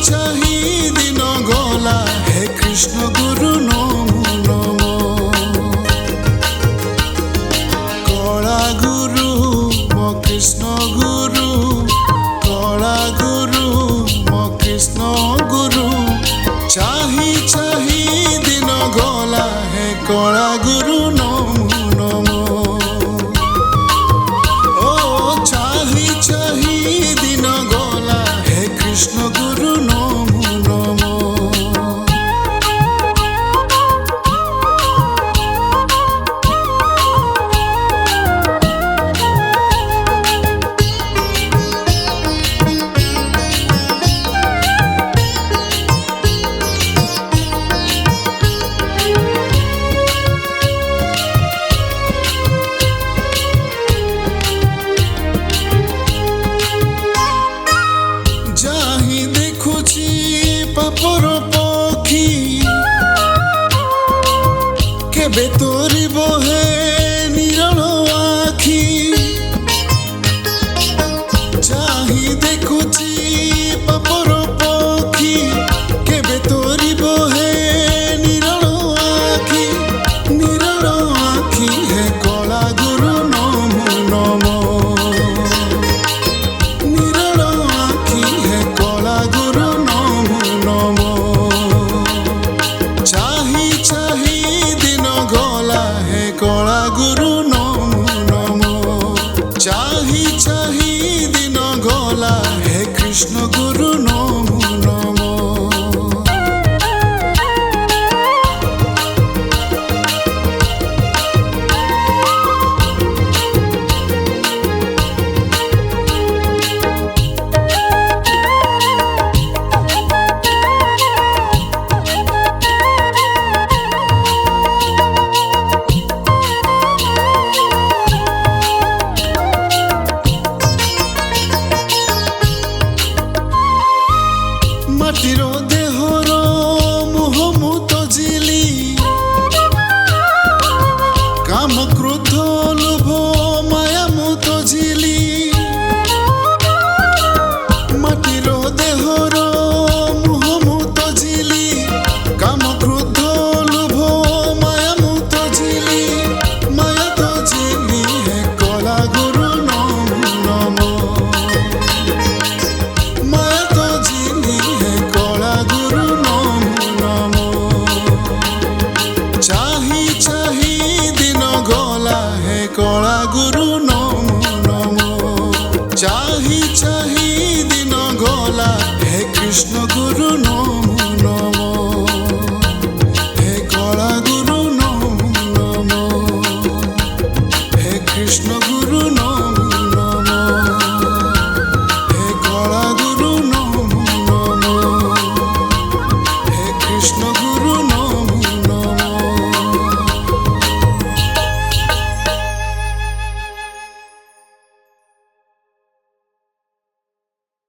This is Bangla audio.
ଚାହିଁ ଦିନ ଗଲା ହେ କୃଷ୍ଣ ଗୁରୁ ନମୋ ନମୋ। କଳା ଗୁରୁ ମୋ କୃଷ୍ଣ ଗୁରୁ, କଳା ଗୁରୁ ମୋ କୃଷ୍ଣ ଗୁରୁ। ଚାହିଁ ଚାହିଁ ଦିନ ଗଲା ହେ କଳା ଗୁରୁ ନମୋ ନମୋ। ଓ ଚାହିଁ ଚାହିଁ ଦିନ ଗଲା ହେ কৃষ্ণ গুরু নমো নমো। যাহি দেখুছি পাপর পক্ষী, কেবে তরিব হে নিরল আখি। যাহি দেখুছি পাপর পক্ষী, কেবে তরিব হে নিরল আখি। নিরল আখি হে কলা গুরু নমো নমো। নিরল আখি হে কলা গুরু নমো নমো। চাহি চাহি দিন গলা হে কলা গুরু নমো নমো। চাহি চাহি দিন গলা হে কৃষ্ণ গুরু নমো নমো। মাটির দেহর